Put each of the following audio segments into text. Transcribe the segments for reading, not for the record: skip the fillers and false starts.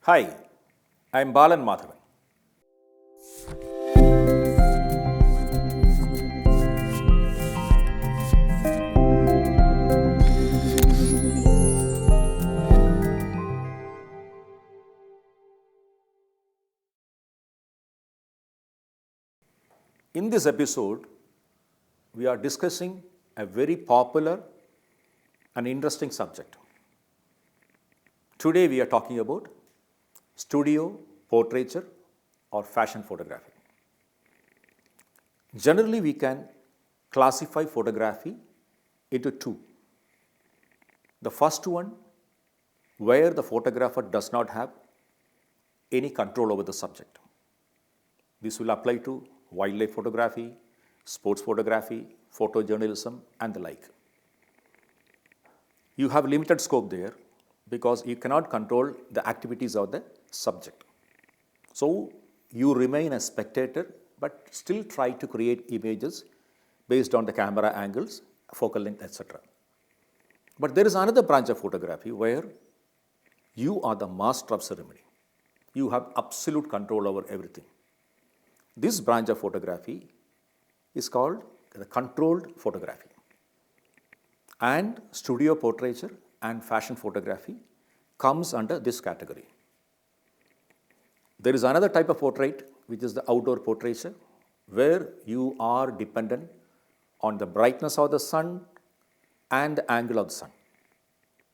Hi, I am Balan Madhavan. In this episode, we are discussing a very popular and interesting subject. Today, we are talking about studio portraiture or fashion photography. Generally, we can classify photography into two. The first one, where the photographer does not have any control over the subject. This will apply to wildlife photography, sports photography, photojournalism, and the like. You have limited scope there because you cannot control the activities of the subject. So you remain a spectator but still try to create images based on the camera angles, focal length, etc. But there is another branch of photography where you are the master of ceremony. You have absolute control over everything. This branch of photography is called the controlled photography. And studio portraiture and fashion photography comes under this category. There is another type of portrait which is the outdoor portraiture where you are dependent on the brightness of the sun and the angle of the sun.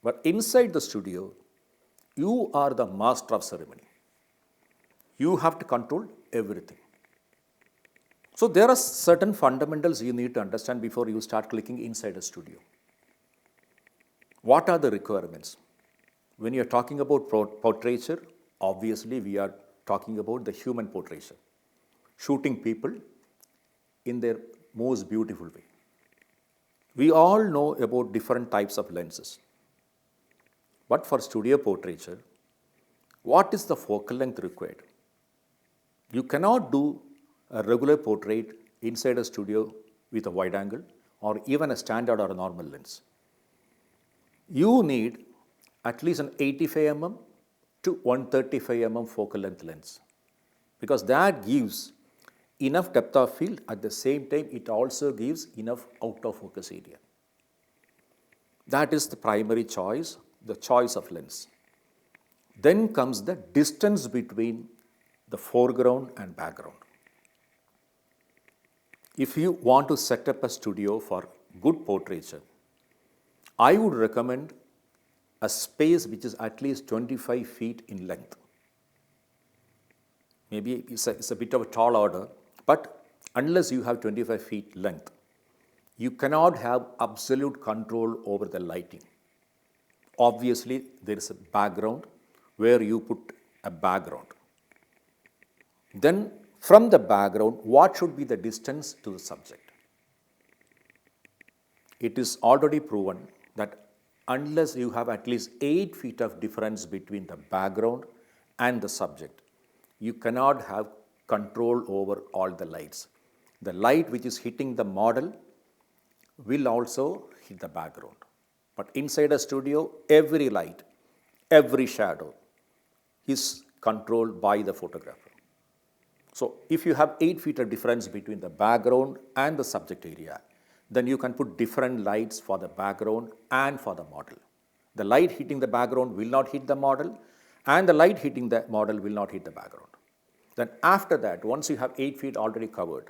But inside the studio, you are the master of ceremony. You have to control everything. So there are certain fundamentals you need to understand before you start clicking inside a studio. What are the requirements? When you are talking about portraiture, obviously we are talking about the human portraiture, shooting people in their most beautiful way. We all know about different types of lenses. But for studio portraiture, what is the focal length required? You cannot do a regular portrait inside a studio with a wide angle or even a standard or a normal lens. You need at least an 85 mm to 135 mm focal length lens because that gives enough depth of field. At the same time, it also gives enough out of focus area. That is the primary choice, the choice of lens. Then comes the distance between the foreground and background. If you want to set up a studio for good portraiture, I would recommend a space which is at least 25 feet in length. Maybe it's a bit of a tall order, but unless you have 25 feet length, you cannot have absolute control over the lighting. Obviously, there is a background where you put a background. Then from the background, what should be the distance to the subject? It is already proven that unless you have at least 8 feet of difference between the background and the subject, you cannot have control over all the lights. The light which is hitting the model will also hit the background. But inside a studio, every light, every shadow is controlled by the photographer. So if you have 8 feet of difference between the background and the subject area, then you can put different lights for the background and for the model. The light hitting the background will not hit the model, and the light hitting the model will not hit the background. Then after that, once you have 8 feet already covered,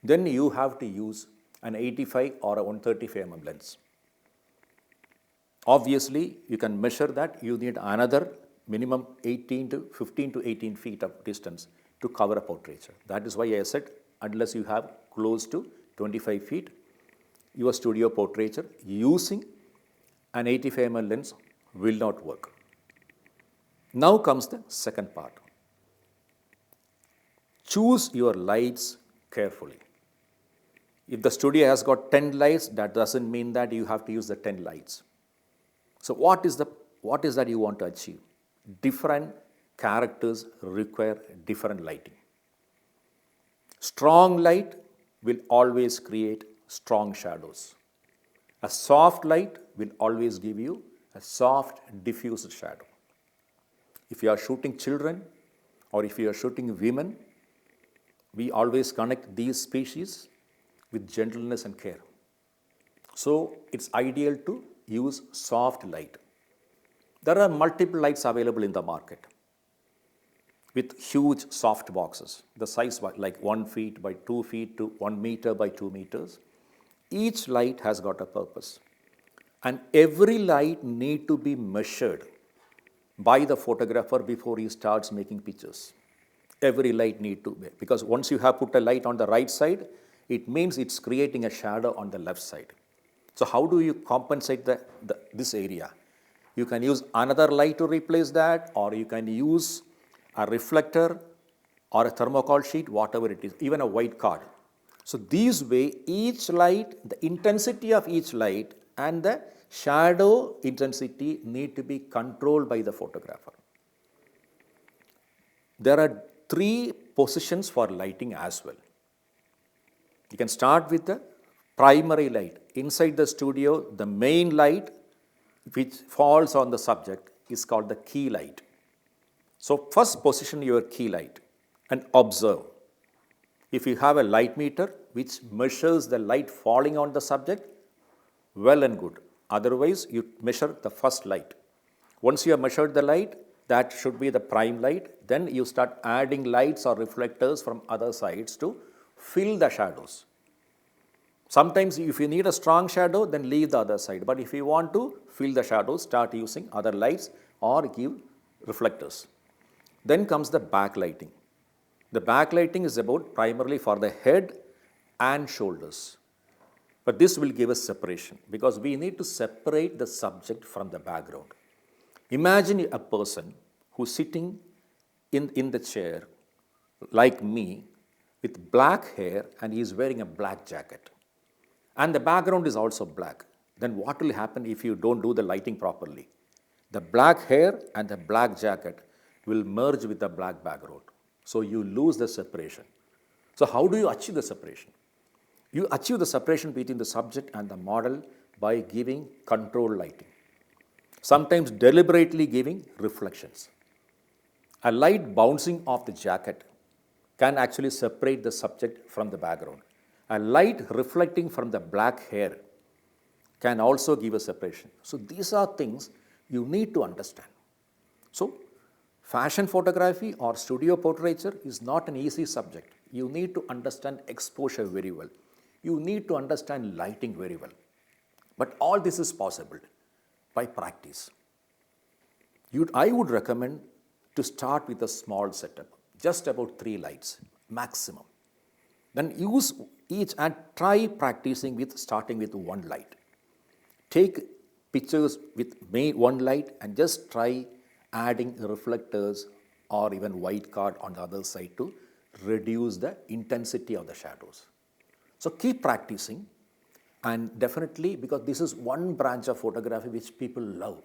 then you have to use an 85 or a 135 mm lens. Obviously, you can measure that. You need another minimum 15 to 18 feet of distance to cover a portraiture. That is why I said unless you have close to 25 feet, your studio portraiture using an 85 mm lens will not work. Now comes the second part. Choose your lights carefully. If the studio has got 10 lights, that doesn't mean that you have to use the 10 lights. So what is that you want to achieve? Different characters require different lighting. Strong light will always create strong shadows. A soft light will always give you a soft diffused shadow. If you are shooting children or if you are shooting women, we always connect these species with gentleness and care. So it's ideal to use soft light. There are multiple lights available in the market with huge soft boxes, the size like 1 feet by 2 feet to 1 meter by 2 meters. Each light has got a purpose. And every light need to be measured by the photographer before he starts making pictures. Every light need to be, because once you have put a light on the right side, it means it's creating a shadow on the left side. So how do you compensate this area? You can use another light to replace that, or you can use a reflector or a thermocol sheet, whatever it is, even a white card. So this way, each light, the intensity of each light and the shadow intensity need to be controlled by the photographer. There are 3 positions for lighting as well. You can start with the primary light. Inside the studio, the main light which falls on the subject is called the key light. So first position your key light and observe. If you have a light meter which measures the light falling on the subject, well and good. Otherwise, you measure the first light. Once you have measured the light, that should be the prime light. Then you start adding lights or reflectors from other sides to fill the shadows. Sometimes if you need a strong shadow, then leave the other side. But if you want to fill the shadows, start using other lights or give reflectors. Then comes the backlighting. The backlighting is about primarily for the head and shoulders. But this will give us separation because we need to separate the subject from the background. Imagine a person who's sitting in the chair like me with black hair and he is wearing a black jacket. And the background is also black. Then what will happen if you don't do the lighting properly? The black hair and the black jacket will merge with the black background. So you lose the separation. So how do you achieve the separation? You achieve the separation between the subject and the model by giving controlled lighting. Sometimes deliberately giving reflections. A light bouncing off the jacket can actually separate the subject from the background. A light reflecting from the black hair can also give a separation. So these are things you need to understand. So fashion photography or studio portraiture is not an easy subject. You need to understand exposure very well. You need to understand lighting very well. But all this is possible by practice. I would recommend to start with a small setup, just about 3 lights maximum. Then use each and try practicing with starting with 1 light. Take pictures with one light and just try adding reflectors or even white card on the other side to reduce the intensity of the shadows. So keep practicing, and definitely, because this is one branch of photography which people love.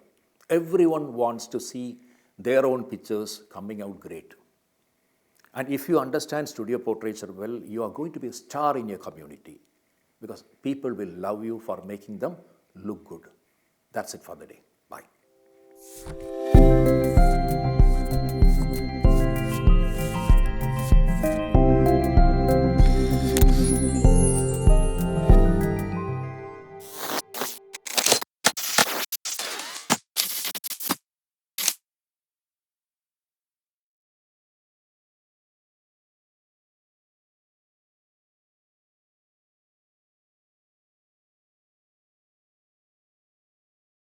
Everyone wants to see their own pictures coming out great. And if you understand studio portraiture well, you are going to be a star in your community because people will love you for making them look good. That's it for the day. Bye.